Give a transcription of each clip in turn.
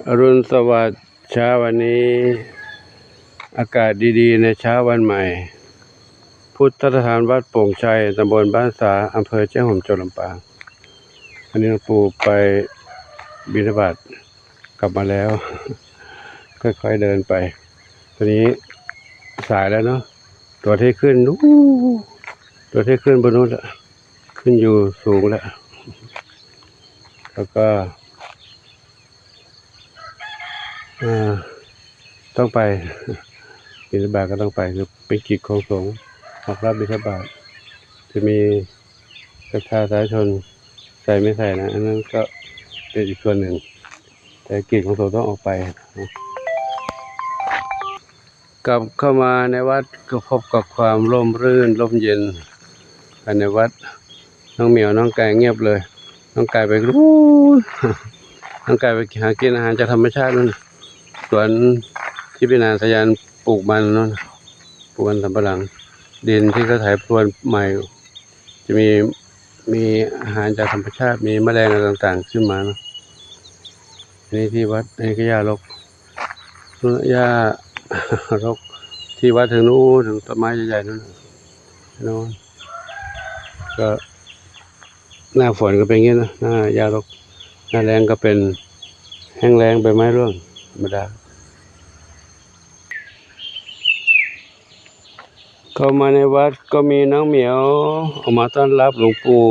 อรุณสวัสดิ์เช้าวันนี้อากาศดีๆในเช้าวันใหม่พุทธสถานวัดโป่งชัยตำบลบ้านสาอำเภอแจ้ห่มจังหวัดลำปางวันนี้หลวงปู่ไปบิณฑบาตกลับมาแล้วค่อยๆเดินไปตอนนี้สายแล้วเนาะตัวที่ขึ้นตัวที่ขึ้นบนนู้นขึ้นอยู่สูงแล้วก็ต้องไปบิณฑบาตก็ต้องไปคือเป็นกิจของสงฆ์ออกรับบิณฑบาตจะมีศรัทธาสาธุชนใส่ไม่ใส่นะอันนั้นก็เป็นอีกส่วนหนึ่งแต่กิจของสงฆ์ต้องออกไปกลับเข้ามาในวัดก็พบกับความร่มรื่นร่มเย็นภายในวัดน้องเหมียวน้องไก่เงียบเลยน้องไก่ไปน้องไก่ไปหากินอาหารจากธรรมชาตินั่นสวนที่พี่นางสยานปลูกมันนั่นปลูกมันสำปะหลังดินที่เขาไถพรวนใหม่จะมีอาหารจากธรรมชาติมีแมลงอะไรต่างๆขึ้นมานะนี่ที่วัดนี่ก็หญ้ารกหญ้ารกที่วัดถึงนู้นถึงต้นไม้ใหญ่ๆนู่นก็หน้าฝนก็เป็นอย่างนี้นะหน้าหญ้ารกหน้าแรงก็เป็นแห้งแล้งใบไม้ร่วงธรรมดาเข้ามาในวัดก็มีน้องเหมียวออกมาต้อนรับหลวงปู่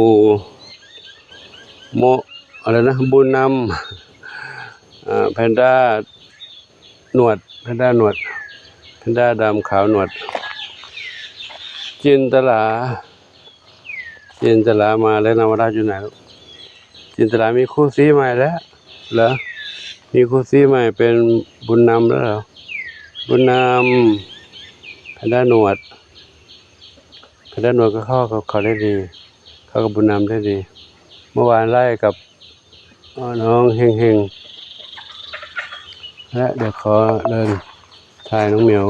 อะไรนะบุญนำแพนด้าหนวดแพนด้าหนวดแพนด้าดำขาวหนวดจินตลามาแล้วนวราชอยู่ไหนลูกจินตลามีคู่ซีใหม่แล้วเหรอมีคู่ซีใหม่เป็นบุญนำแล้วเหรอบุญนำแพนด้าหนวดก็เข้ากับเขาได้ดีเข้ากับบุญนำได้ดีเมื่อวานไล่กับน้องเฮงและเดี๋ยวขอเดินถ่ายน้องเหมียว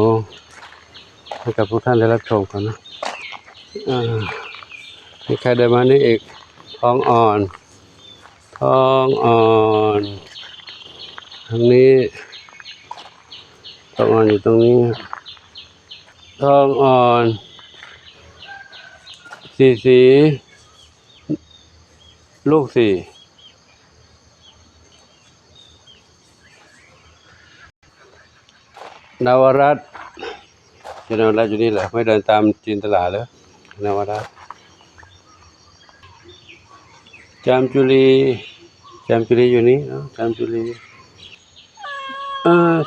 ให้กับทุกท่านได้รับชมกันนะมีใครเดินมานี่อีกท้องอ่อนทางนี้ท้องอ่อนอยู่ตรงนี้ท้องอ่อนสีลูก4นวรัตน์อยู่นี่แหละไม่เดินตามจินตลาเลยนวรัตน์จามจุลีอยู่นี่จามจุลี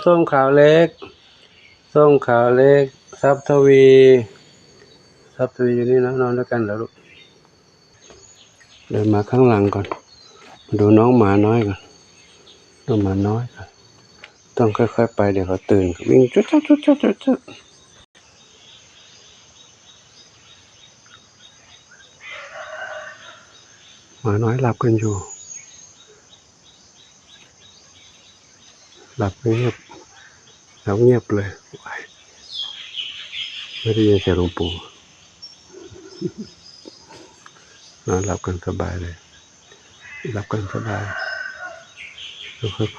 ส้มขาวเล็กทรัพย์ทวีอยู่นี่นะนอนด้วยกันแล้วลูกเดินมาข้างหลังก่อนมาดูน้องหมาน้อยก่อนต้องค่อยๆไปเดี๋ยวเขาตื่นวิ่งจุดหมาน้อยหลับกันอยู่หลับเงียบเลยไม่ได้ยินเสียงหลวงปู่นอนหลับกันสบายเลยเราค่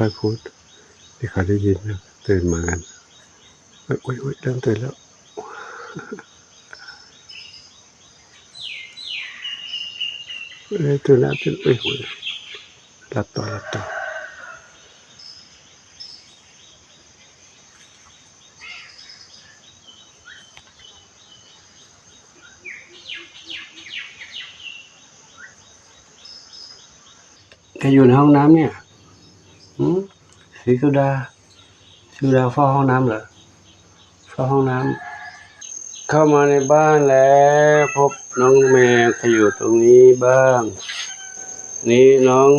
อยๆพูดที่เขาได้ยินนะตื่นมากันอุ้ยเริ่มตื่นแล้วตื่นหลับต่อแกอยู่ในห้องน้ำเนี่ยสีสุดาเฝ้าห้องน้ำเหรอเฝ้าห้องน้ำเข้ามาในบ้านแล้วพบน้องแมวที่อยู่ตรงนี้บ้างนี่น้อง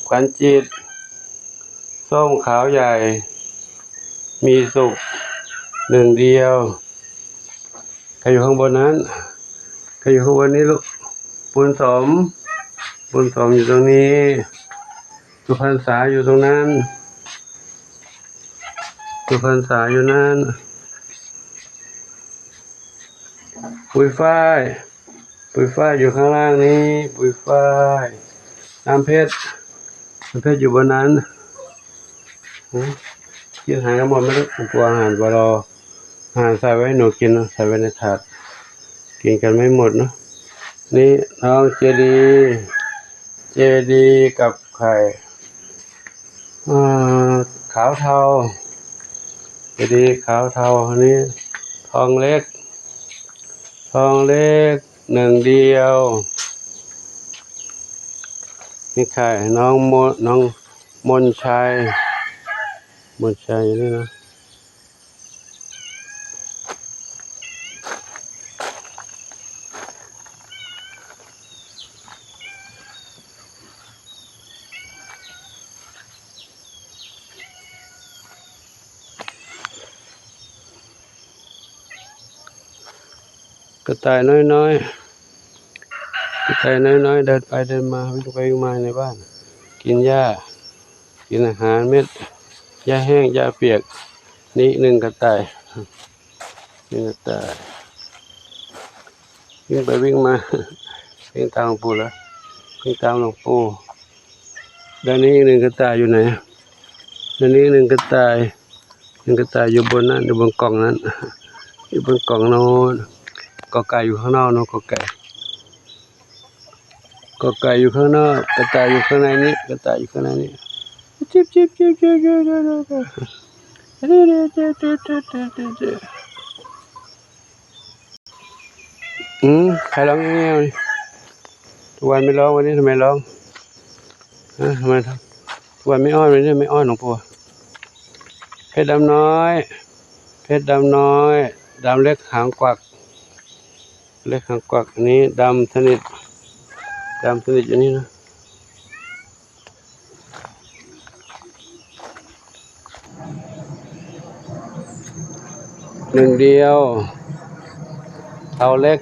ขวัญจิตส้มขาวใหญ่มีสุขหนึ่งเดียวใครอยู่ข้างบนนั้นใครอยู่ข้างบนนี้ลูกบุญสมอยู่ตรงนี้สุพรรณษาอยู่ตรงนั้นปุยฝ้ายอยู่ข้างล่างนี้ปุยฝ้ายน้ำเพชรอยู่บนนั้น กินอาหารกันหมดไม่รู้กลัวอาหารบรออาหารใส่ไว้ให้หนูกินนะใส่ไว้ในถาดกินกันไม่หมดเนาะนี่น้องเจดีกับไข่ขาวเทาเจดีขาวเทาอันนี้ทองเล็กหนึ่งเดียวนี่ไข่น้องมนชัยนี่นะกระต่ายน้อยเดินไปเดินมาวิ่งไปวิ่งมาในบ้านกินหญ้ากินอาหารเม็ดหญ้าแห้งหญ้าเปียกนี่หนึ่งกระต่ายวิ่งไปวิ่งมาวิ่งตามหลวงปู่แล้ววิ่งตามหลวงปู่ด้านนี้หนึ่งกระต่ายอยู่ไหนด้านนี้หนึ่งกระต่ายอยู่บนนั้นอยู่บนกล่องนั้นอยู่บนกล่องโน้นกอไก่อยู่ข้างนอกโน้นกอไก่อยู่ข้างนอกกระต่ายอยู่ข้างในนี้จิ๊บใครร้องเงี้ยทุกวันไม่ร้องวันนี้ทำไมร้องทำไมทุกวันไม่อ้อนวันนี้ไม่อ้อนหลวงปู่เพชรดำน้อยดำเล็กหางกวักอันนี้ดำสนิทอย่างนี้นะหนึ่งเดียวเท่าเล็ก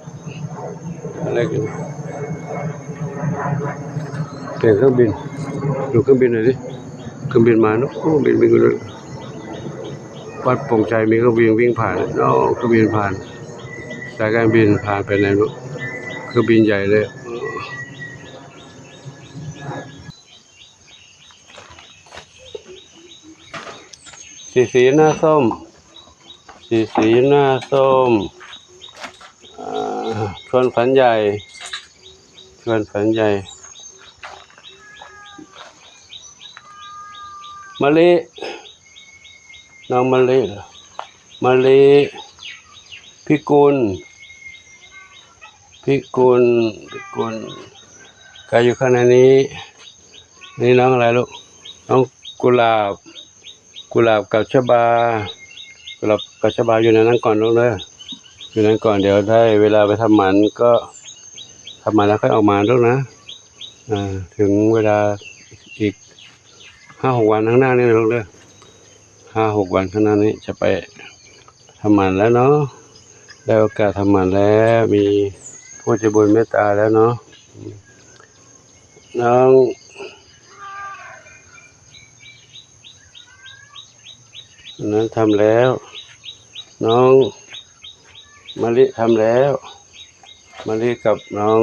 เสียงเครื่องบินดูเครื่องบินหน่อยดิเครื่องบินมาเนาะบินกันเลยวัดโป่งใจมีเครื่องบินวิ่งผ่านเนาะเครื่องบินผ่านสายการบินผ่านไปไหนรู้เครื่องบินใหญ่เลยสีหน้าส้มชวนฝันใหญ่มะลิน้องมะลิพิกุลใครอยู่ข้างในนี้นี่น้องอะไรลูกน้องกุหลาบกับชบาอยู่ในนั้นก่อนลูกเลยอยู่นั้นก่อนเดี๋ยวได้เวลาไปทำหมันก็ทำหมันแล้วค่อยออกมาลูกนะถึงเวลาอีก5-6 วันข้างหน้านี่ลูกเลย5-6 วันข้างหน้านี้จะไปทำหมันแล้วเนาะได้โอกาสทำหมันแล้วมีผู้ใจบุญเมตตาแล้วเนาะน้องนั้นทำแล้วน้องมะลิทำแล้วมะลิกับน้อง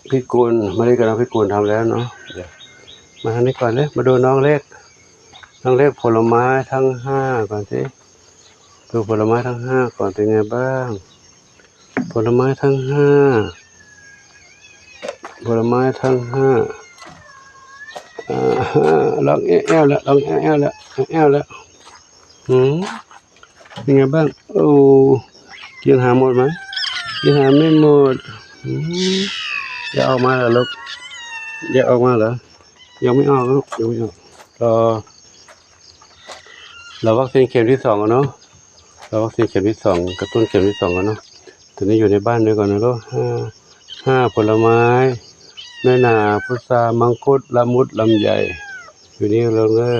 พิกุลทำแล้วเนาะเดี๋ยวมาทางนี้ก่อนเลยมาดูน้องเล็กผลไม้ทั้ง5ก่อนสิดูผลไม้ทั้ง5ก่อนเป็นไงบ้างผลไม้ทั้ง5ลองแอวแล้วเป็นไงบ้างโอ้กินหาหมดไหมกินหาไม่หมดจะออกมาเหรอลูกยังไม่ออกลูกรอวัคซีนเข็มที่2กันเนาะวัคซีนเข็มที่2กระตุ้นเข็มที่2กันเนาะตอนนี้อยู่ในบ้านด้วยก่อนนะลูก5ผลไม้น้อยหนาพุทรามังคุดละมุดลำไยอยู่นี่เราเลย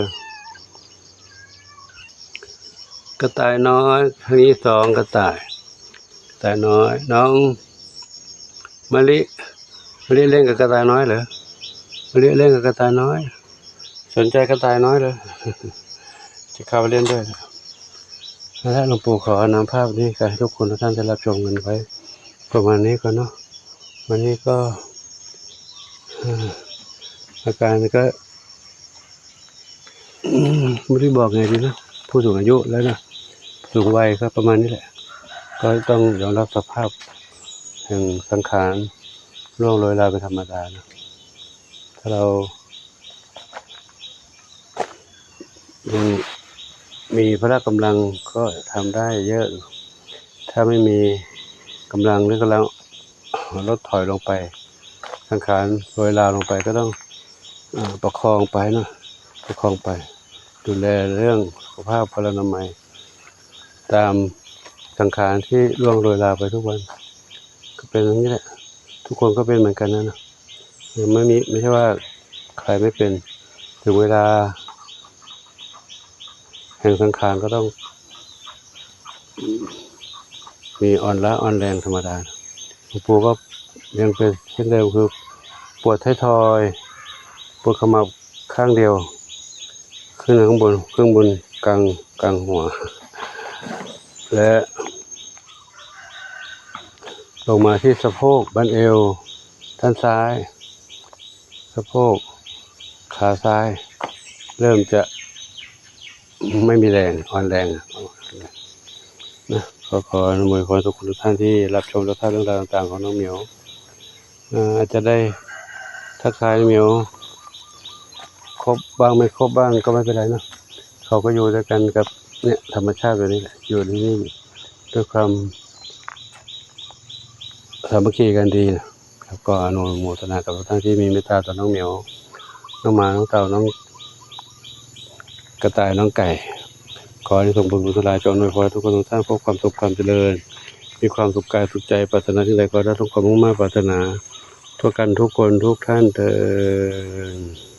กระต่ายน้อยครั้งนี้2กระต่ายน้อยน้องมะลิเล่นกับกระต่ายน้อยเหรอมะลิเล่นกับกระต่ายน้อยสนใจกระต่ายน้อยเลยจะเข้าไปเล่นด้วยแล้วหลวงปู่ขอนำภาพนี้ให้ทุกคนทุกท่านได้รับชมกันไว้ประมาณนี้ก่อนเนาะวันนี้ก็อาการก็ ไม่ได้บอกไงดีนะผู้สูงอายุแล้วนะสูงวัยก็ประมาณนี้แหละก็ต้องยอมรับสภาพแห่งสังขารร่วงโรยลาเป็นธรรมดานะถ้าเรายังมีพละกำลังก็ทำได้เยอะถ้าไม่มีกำลังหรือกำลังลดถอยลงไปสังขารโรยลาลงไปก็ต้องประคองไปนะประคองไปดูแลเรื่องสุขภาพพลานามัยตามสังขารที่ร่วงโรยลาไปทุกวันก็เป็นอย่างนี้แหละทุกคนก็เป็นเหมือนกันนะไม่ใช่ว่าใครไม่เป็นถึงเวลาแห่งสังขารก็ต้องมีอ่อนล้าอ่อนแรงธรรมดาหลวงปู่ก็ยังเป็นเช่นเดิมคือปวดท้ายทอยปวดขมับข้างเดียวขึ้นข้างบนกลางหัวและลงมาที่สะโพกบั้นเอวด้านซ้ายสะโพกขาซ้ายเริ่มจะไม่มีแรงอ่อนแรงนะขออนุโมทนาทุกท่านที่รับชมและทราบเรื่องราวต่างๆของน้องเหมียวอาจจะได้ทักทายน้องเหมียวครบบ้างไม่ครบบ้างก็ไม่เป็นไรนะเขาก็อยู่ด้วยกันกับเนี่ยธรรมชาติแบบนี้แหละอยู่ที่นี่ด้วยความสามัคคีกันดีนะครับก็อนุโมทนากับทุกท่านที่มีเมตตาต่อน้องเหมียวน้องหมาน้องเต่าน้องกระต่ายน้องไก่ขอให้ส่งผลบุญทุลายจงอำนวยพรทุกคนทุกท่านพบความสุขความเจริญมีความสุขกายสุขใจปรารถนาที่ใดก็ได้ทุกความมุ่งมั่นปรารถนาทั่วกันทุกคนทุกท่านเถิด